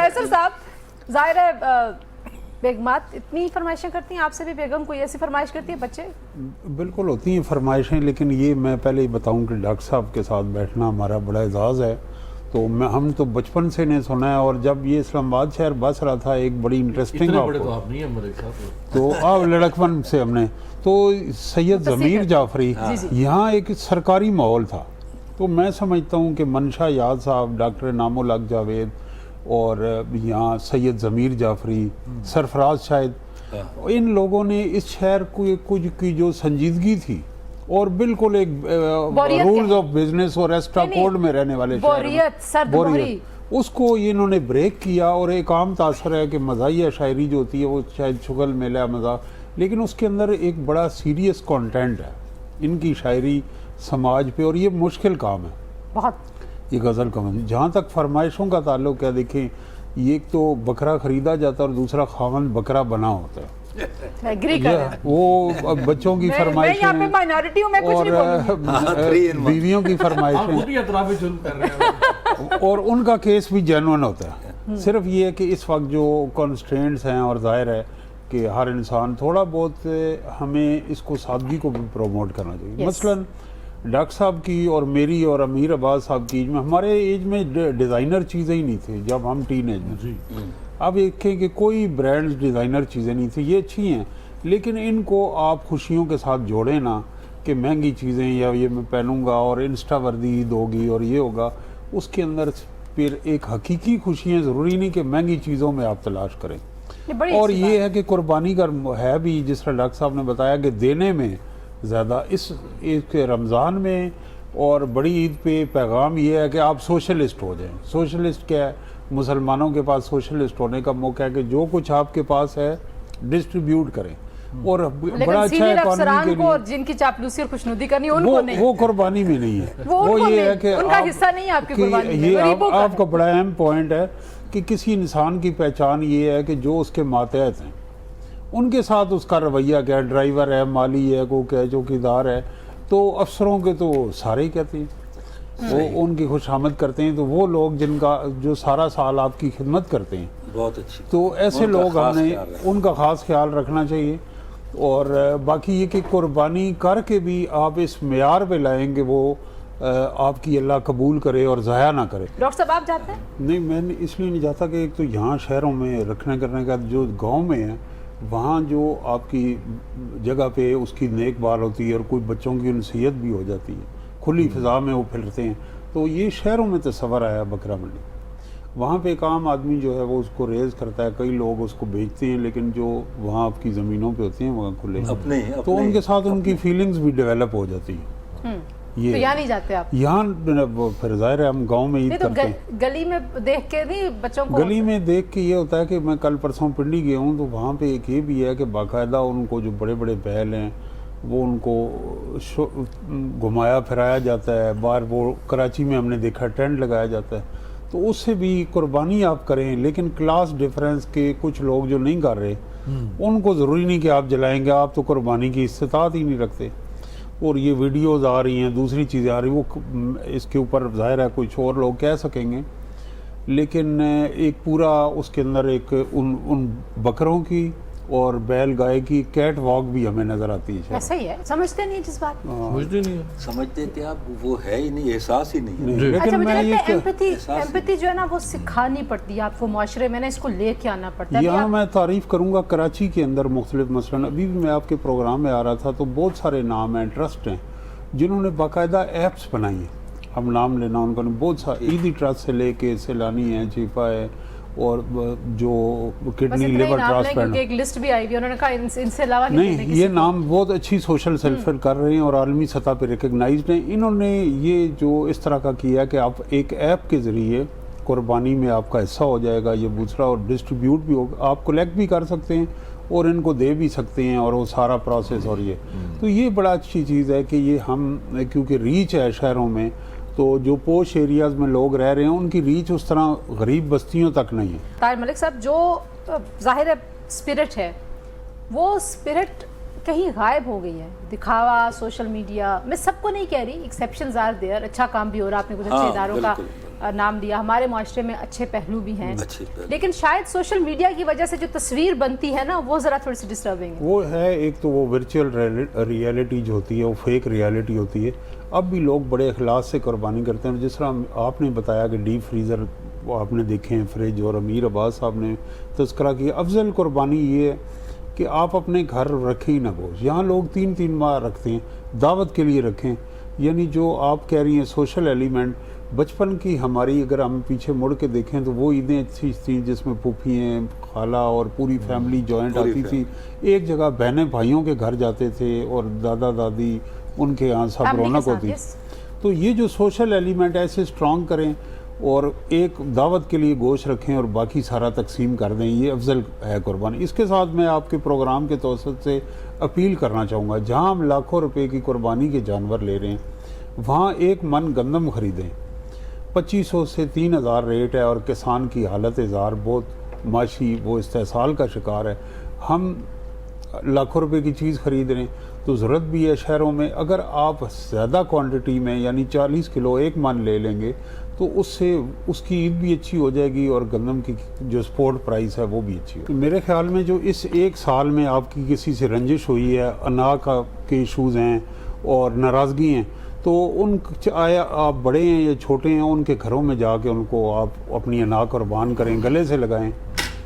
فیصل صاحب، ظاہر ہے بیگمات اتنی فرمائشیں کرتی ہیں آپ سے بھی، بیگم کوئی ایسی فرمائش کرتی ہے بچے؟ بالکل ہوتی ہیں فرمائشیں، لیکن یہ میں پہلے ہی بتاؤں کہ ڈاکٹر صاحب کے ساتھ بیٹھنا ہمارا بڑا اعزاز ہے. تو ہم تو بچپن سے نے سنا ہے، اور جب یہ اسلام آباد شہر بس رہا تھا ایک بڑی انٹرسٹنگ تو آپ لڑکپن سے ہم نے تو سید ضمیر جعفری یہاں ایک سرکاری ماحول تھا. تو میں سمجھتا ہوں کہ منشا یاد صاحب، ڈاکٹر انعام الحق جاوید، اور یہاں سید ضمیر جعفری، سرفراز شاہد، ان لوگوں نے اس شہر کو کچھ کی جو سنجیدگی تھی، اور بالکل ایک رولز آف بزنس اور ایسٹرا کوڈ میں رہنے والے بوریت، اس کو انہوں نے بریک کیا. اور ایک عام تاثر ہے کہ مزاحیہ شاعری جو ہوتی ہے وہ شاید شغل میلہ مزاح، لیکن اس کے اندر ایک بڑا سیریس کانٹینٹ ہے ان کی شاعری سماج پہ، اور یہ مشکل کام ہے بہت. یہ غزل کا جہاں تک فرمائشوں کا تعلق ہے، دیکھیں یہ ایک تو بکرا خریدا جاتا ہے اور دوسرا خاوند بکرا بنا ہوتا ہے. وہ بچوں کی فرمائشیں اور بیویوں کی فرمائشیں، اور ان کا کیس بھی جینوئن ہوتا ہے. صرف یہ ہے کہ اس وقت جو کانسٹرینٹس ہیں، اور ظاہر ہے کہ ہر انسان تھوڑا بہت ہمیں اس کو سادگی کو بھی پروموٹ کرنا چاہیے. مثلاً ڈاکٹر صاحب کی اور میری اور امیر عباس صاحب کی ایج میں، ہمارے ایج میں ڈیزائنر چیزیں ہی نہیں تھیں جب ہم ٹین ایج میں. اب دیکھیں کہ کوئی برانڈز ڈیزائنر چیزیں نہیں تھیں. یہ اچھی ہیں، لیکن ان کو آپ خوشیوں کے ساتھ جوڑیں نا کہ مہنگی چیزیں یا یہ میں پہنوں گا اور انسٹا وردی ہوگی اور یہ ہوگا. اس کے اندر پھر ایک حقیقی خوشیاں ضروری نہیں کہ مہنگی چیزوں میں آپ تلاش کریں. اور یہ ہے کہ قربانی کا ہے بھی، جس طرح ڈاکٹر صاحب نے بتایا کہ دینے میں زیادہ. اس کے رمضان میں اور بڑی عید پہ پیغام یہ ہے کہ آپ سوشلسٹ ہو جائیں. سوشلسٹ کیا ہے؟ مسلمانوں کے پاس سوشلسٹ ہونے کا موقع ہے کہ جو کچھ آپ کے پاس ہے ڈسٹریبیوٹ کریں. اور بڑا اچھا ہے قانون کے لیے جن کی چاپلوسی اور خوشنودی کرنی ان کو نہیں، وہ قربانی میں نہیں ہے. وہ یہ ہے کہ ان کا حصہ نہیں ہے آپ کی قربانی میں. یہ آپ کا بڑا اہم پوائنٹ ہے کہ کسی انسان کی پہچان یہ ہے کہ جو اس کے ماتحت ہیں ان کے ساتھ اس کا رویہ کیا ہے. ڈرائیور ہے، مالی ہے، کوئی کہ چوکیدار ہے، تو افسروں کے تو سارے ہی کہتے ہیں، وہ ان کی خوش آمد کرتے ہیں. تو وہ لوگ جن کا جو سارا سال آپ کی خدمت کرتے ہیں، بہت اچھی، تو ایسے لوگ ہم نے ان کا خاص خیال رکھنا چاہیے. اور باقی یہ کہ قربانی کر کے بھی آپ اس معیار پہ لائیں کہ وہ آپ کی اللہ قبول کرے اور ضائع نہ کرے. ڈاکٹر صاحب آپ جاتے ہیں؟ نہیں، میں اس لیے نہیں جاتا کہ ایک تو یہاں شہروں میں رکھنے کرنے کا، جو گاؤں میں ہے وہاں جو آپ کی جگہ پہ اس کی نیک بال ہوتی ہے اور کوئی بچوں کی نصیحت بھی ہو جاتی ہے، کھلی فضا میں وہ پھرتے ہیں. تو یہ شہروں میں تصور آیا بکرا منڈی. وہاں پہ ایک عام آدمی جو ہے وہ اس کو ریز کرتا ہے، کئی لوگ اس کو بیچتے ہیں، لیکن جو وہاں آپ کی زمینوں پہ ہوتے ہیں وہاں کھلے تو ان کے ساتھ ان کی فیلنگز بھی ڈیولپ ہو جاتی ہیں. تو یہاں نہیں جاتے آپ؟ یہاں پھر ظاہر ہے ہم گاؤں میں عید کرتے ہیں. گلی میں دیکھ کے نہیں بچوں کو؟ گلی میں دیکھ کے یہ ہوتا ہے کہ میں کل پرسوں پنڈی گیا ہوں تو وہاں پہ ایک یہ بھی ہے کہ باقاعدہ ان کو جو بڑے بڑے بیل ہیں وہ ان کو گھمایا پھرایا جاتا ہے. باہر وہ کراچی میں ہم نے دیکھا ٹینٹ لگایا جاتا ہے. تو اس سے بھی قربانی آپ کریں، لیکن کلاس ڈیفرنس کے کچھ لوگ جو نہیں کر رہے ان کو ضروری نہیں کہ آپ جلائیں گے. آپ تو قربانی کی استطاعت ہی نہیں رکھتے. اور یہ ویڈیوز آ رہی ہیں، دوسری چیزیں آ رہی ہیں، وہ اس کے اوپر ظاہر ہے کچھ اور لوگ کہہ سکیں گے، لیکن ایک پورا اس کے اندر ایک ان بکروں کی اور بیل گائے کی کیٹ واک بھی ہمیں نظر آتی ہے. ایسا ہی ہے، سمجھتے نہیں جس بات سمجھتے تھے آپ، وہ ہے ہی نہیں، احساس ہی نہیں. لیکن میں یہ ایمپتھی جو ہے نا وہ سکھانی پڑتی ہے آپ کو معاشرے میں، نا اس کو لے کے آنا پڑتا ہے. یہاں میں تعریف کروں گا کراچی کے اندر مختلف، مثلاً ابھی بھی میں آپ کے پروگرام میں آ رہا تھا تو بہت سارے نام ہیں، ٹرسٹ ہیں جنہوں نے باقاعدہ ایپس بنائی ہیں. ہم نام لینا ان کا بہت سارے، عیدی ٹرسٹ سے لے کے سیلانی ہے، چیپا ہے، اور جو کڈنی لیور ٹرانسپلانٹ، ایک لسٹ بھی آئی ہوئی، انہوں نے کہا ان سے علاوہ نہیں. یہ نام بہت اچھی سوشل سیلفر کر رہے ہیں اور عالمی سطح پہ ریکگنائزڈ ہیں. انہوں نے یہ جو اس طرح کا کیا کہ آپ ایک ایپ کے ذریعے قربانی میں آپ کا حصہ ہو جائے گا، یہ دوسرا، اور ڈسٹریبیوٹ بھی ہوگا، آپ کلیکٹ بھی کر سکتے ہیں اور ان کو دے بھی سکتے ہیں، اور وہ سارا پروسیس. اور یہ تو یہ بڑا اچھی چیز ہے کہ یہ ہم کیونکہ ریچ ہے شہروں میں، تو جو پوش ایریاز میں لوگ رہ رہے ہیں ان کی ریچ اس طرح غریب بستیوں تک نہیں ہے. طاہر ملک صاحب، جو ظاہر اسپرٹ ہے وہ اسپرٹ کہیں غائب ہو گئی ہے. دکھاوا، سوشل میڈیا، میں سب کو نہیں کہہ رہی، ایکسیپشنز آر دیئر، اچھا کام بھی ہو رہا، آپ نے کچھ اچھے اداروں کا نام لیا. ہمارے معاشرے میں اچھے پہلو بھی ہیں, اچھے پہلو. لیکن شاید سوشل میڈیا کی وجہ سے جو تصویر بنتی ہے نا وہ ذرا تھوڑی سی ڈسٹربنگ ہے. وہ ہے ایک تو وہ ورچوئل ریئلٹی جو ہوتی ہے وہ فیک ریئلٹی ہوتی ہے. اب بھی لوگ بڑے اخلاص سے قربانی کرتے ہیں. جس طرح آپ نے بتایا کہ ڈیپ فریزر آپ نے دیکھے ہیں فریج, اور امیر عباس صاحب نے تذکرہ کیا, افضل قربانی یہ ہے کہ آپ اپنے گھر رکھیں ہی نہ گوشت. یہاں لوگ 3 ماہ رکھتے ہیں, دعوت کے لیے رکھیں. یعنی جو آپ کہہ رہی ہیں سوشل ایلیمنٹ, بچپن کی ہماری اگر ہم پیچھے مڑ کے دیکھیں تو وہ عیدیں اچھی تھیں جس میں پھوپھی ہیں, خالہ اور پوری فیملی جوائنٹ آتی تھی. ایک جگہ بہنیں بھائیوں کے گھر جاتے تھے اور دادا دادی ان کے یہاں سب رونق ہوتی. تو یہ جو سوشل ایلیمنٹ ایسے اسٹرانگ کریں اور ایک دعوت کے لیے گوشت رکھیں اور باقی سارا تقسیم کر دیں, یہ افضل ہے قربانی. اس کے ساتھ میں آپ کے پروگرام کے توسط سے اپیل کرنا چاہوں گا, جہاں ہم لاکھوں روپے کی قربانی کے جانور لے رہے ہیں وہاں 1 من گندم خریدیں. 2500 سے 3000 ریٹ ہے اور کسان کی حالت زار بہت معاشی وہ استحصال کا شکار ہے. ہم لاکھوں روپے کی چیز خرید رہے ہیں تو ضرورت بھی ہے شہروں میں. اگر آپ زیادہ کوانٹٹی میں یعنی 40 کلو 1 من لے لیں گے تو اس سے اس کی عید بھی اچھی ہو جائے گی اور گندم کی جو سپورٹ پرائس ہے وہ بھی اچھی ہو. میرے خیال میں جو اس 1 سال میں آپ کی کسی سے رنجش ہوئی ہے, انا کے ایشوز ہیں اور ناراضگی ہیں, تو ان چاہے آپ بڑے ہیں یا چھوٹے ہیں ان کے گھروں میں جا کے ان کو آپ اپنی انا قربان کریں, گلے سے لگائیں.